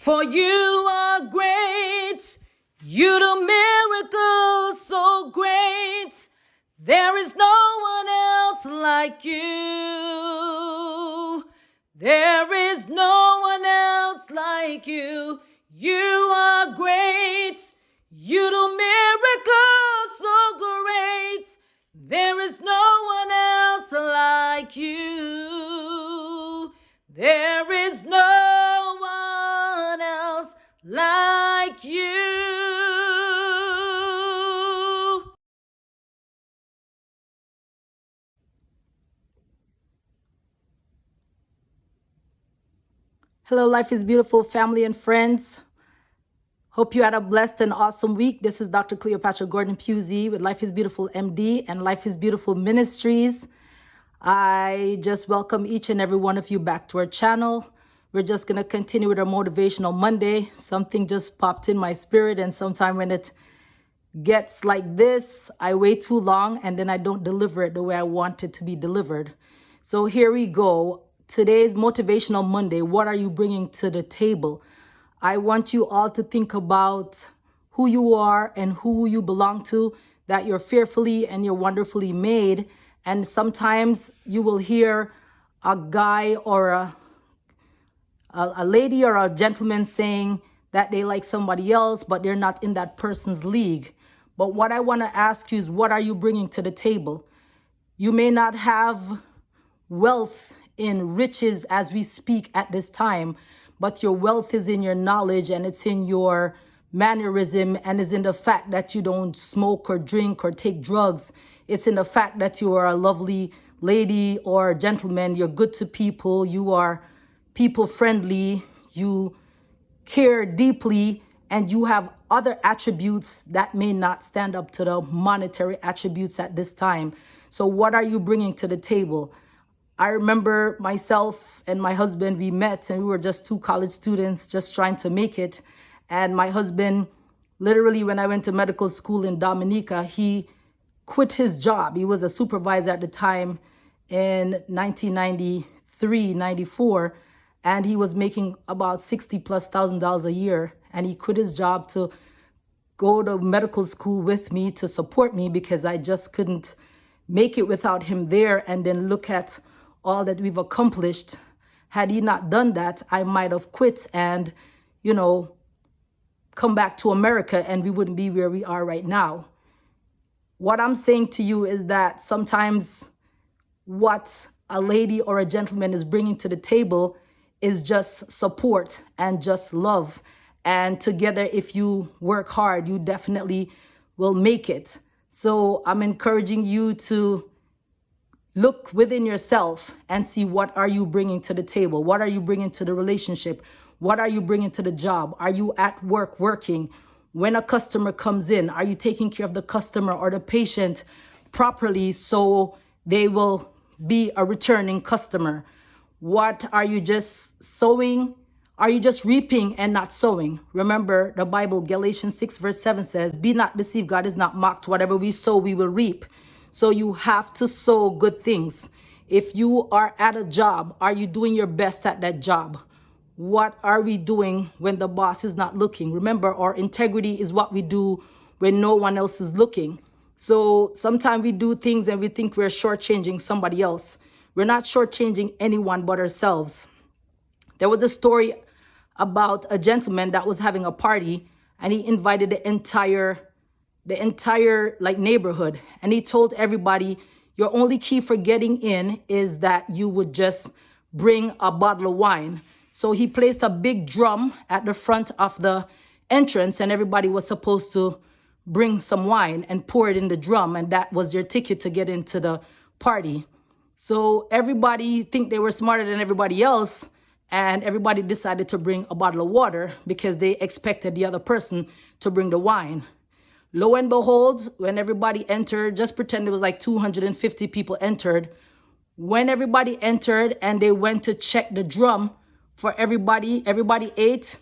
For you are great, you do miracles so great. There is no one else like you. There is no one else like you. You are great, you do miracles so great. There is no one else like you. There is no one else like you. Hello, Life is Beautiful family and friends. Hope you had a blessed and awesome week. This is Dr. Cleopatra Gordon-Pusey with Life is Beautiful MD and Life is Beautiful Ministries. I just welcome each and every one of you back to our channel. We're just going to continue with our Motivational Monday. Something just popped in my spirit, and sometime when it gets like this, I wait too long and then I don't deliver it the way I want it to be delivered. So here we go. Today's Motivational Monday. What are you bringing to the table? I want you all to think about who you are and who you belong to, that you're fearfully and you're wonderfully made. And sometimes you will hear a guy or a lady or a gentleman saying that they like somebody else, but they're not in that person's league. But what I want to ask you is, what are you bringing to the table? You may not have wealth in riches as we speak at this time, but your wealth is in your knowledge, and it's in your mannerism, and is in the fact that you don't smoke or drink or take drugs. It's in the fact that you are a lovely lady or gentleman. You're good to people. You are people friendly. You care deeply, and you have other attributes that may not stand up to the monetary attributes at this time. So what are you bringing to the table? I remember myself and my husband, we met and we were just two college students just trying to make it. And my husband, literally when I went to medical school in Dominica, he quit his job. He was a supervisor at the time in 1993, 94. And he was making about $60,000+ a year. And he quit his job to go to medical school with me to support me, because I just couldn't make it without him there. And then look at all that we've accomplished. Had he not done that, I might have quit and, come back to America, and we wouldn't be where we are right now. What I'm saying to you is that sometimes what a lady or a gentleman is bringing to the table is just support and just love. And together, if you work hard, you definitely will make it. So I'm encouraging you to look within yourself and see, what are you bringing to the table? What are you bringing to the relationship? What are you bringing to the job? Are you at work working? When a customer comes in, are you taking care of the customer or the patient properly so they will be a returning customer? What are you just sowing? Are you just reaping and not sowing? Remember, the Bible, Galatians 6:7 says, "Be not deceived, God is not mocked. Whatever we sow, we will reap." So you have to sow good things. If you are at a job, are you doing your best at that job? What are we doing when the boss is not looking? Remember, our integrity is what we do when no one else is looking. So sometimes we do things and we think we're shortchanging somebody else. We're not shortchanging anyone but ourselves. There was a story about a gentleman that was having a party, and he invited the entire neighborhood, and he told everybody, your only key for getting in is that you would just bring a bottle of wine. So he placed a big drum at the front of the entrance, and everybody was supposed to bring some wine and pour it in the drum, and that was their ticket to get into the party. So everybody think they were smarter than everybody else, and everybody decided to bring a bottle of water because they expected the other person to bring the wine. Lo and behold, when everybody entered, just pretend it was like 250 people entered. When everybody entered and they went to check the drum for everybody ate,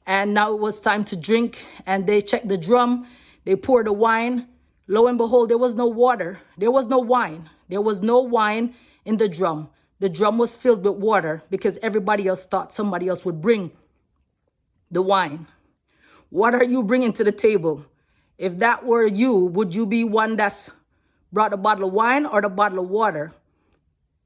and now it was time to drink, and they checked the drum, they poured the wine. Lo and behold, there was no water. There was no wine. There was no wine in the drum. The drum was filled with water because everybody else thought somebody else would bring the wine? What are you bringing to the table? If that were you, would you be one that brought a bottle of wine or the bottle of water?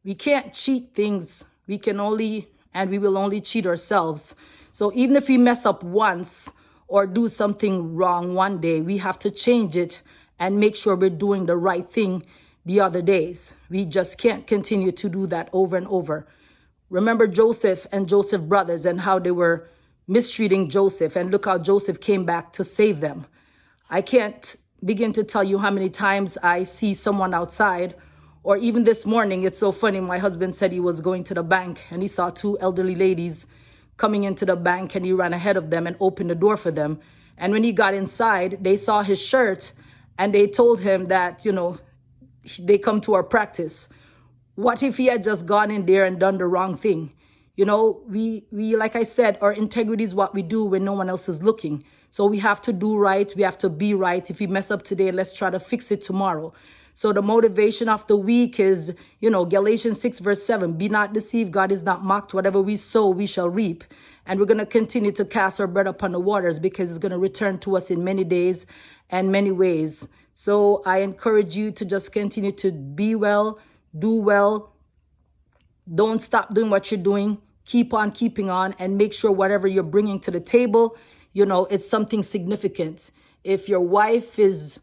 We can't cheat things. We can only, and we will only cheat ourselves. So even if we mess up once or do something wrong one day, we have to change it and make sure we're doing the right thing the other days. We just can't continue to do that over and over. Remember Joseph and Joseph's brothers and how they were mistreating Joseph, and look how Joseph came back to save them. I can't begin to tell you how many times I see someone outside, or even this morning, it's so funny. My husband said he was going to the bank and he saw two elderly ladies coming into the bank, and he ran ahead of them and opened the door for them. And when he got inside, they saw his shirt and they told him that, they come to our practice. What if he had just gone in there and done the wrong thing? We like I said, our integrity is what we do when no one else is looking. So we have to do right. We have to be right. If we mess up today, let's try to fix it tomorrow. So the motivation of the week is, Galatians 6 verse 7, be not deceived. God is not mocked. Whatever we sow, we shall reap. And we're going to continue to cast our bread upon the waters, because it's going to return to us in many days and many ways. So I encourage you to just continue to be well, do well. Don't stop doing what you're doing. Keep on keeping on, and make sure whatever you're bringing to the table, it's something significant. If your wife is,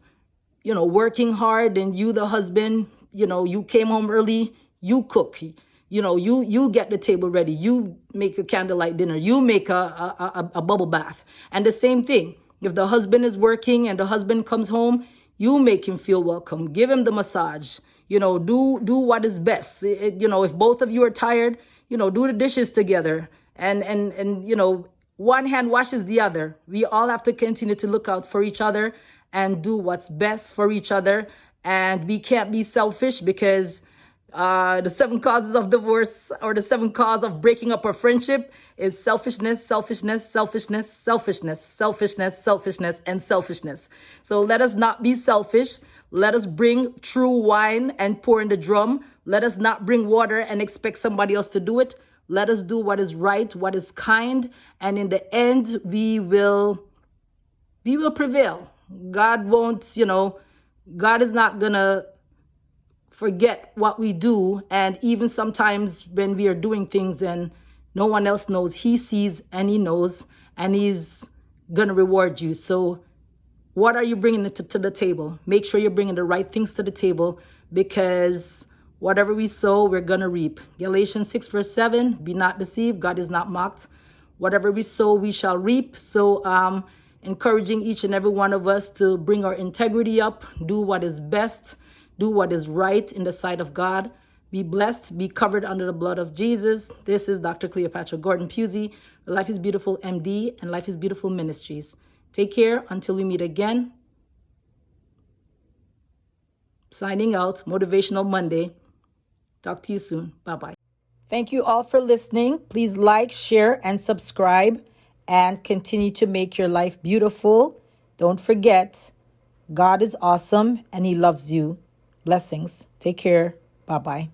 working hard, and you, the husband, you came home early, you cook, you get the table ready, you make a candlelight dinner, you make a bubble bath. And the same thing, if the husband is working and the husband comes home, you make him feel welcome, give him the massage, do what is best. If both of you are tired, do the dishes together, and one hand washes the other. We all have to continue to look out for each other and do what's best for each other. And we can't be selfish, because the 7 causes of divorce, or the 7 causes of breaking up a friendship, is selfishness, selfishness, selfishness, selfishness, selfishness, selfishness, and selfishness. So let us not be selfish. Let us bring true wine and pour in the drum. Let us not bring water and expect somebody else to do it. Let us do what is right, what is kind, and in the end, we will prevail. God won't, God is not gonna forget what we do. And even sometimes when we are doing things and no one else knows, he sees and he knows, and he's gonna reward you. So what are you bringing to the table? Make sure you're bringing the right things to the table, because whatever we sow, we're going to reap. Galatians 6 verse 7, be not deceived. God is not mocked. Whatever we sow, we shall reap. So encouraging each and every one of us to bring our integrity up, do what is best, do what is right in the sight of God. Be blessed, be covered under the blood of Jesus. This is Dr. Cleopatra Gordon-Pusey, Life is Beautiful MD and Life is Beautiful Ministries. Take care until we meet again. Signing out, Motivational Monday. Talk to you soon. Bye-bye. Thank you all for listening. Please like, share, and subscribe, and continue to make your life beautiful. Don't forget, God is awesome and he loves you. Blessings. Take care. Bye-bye.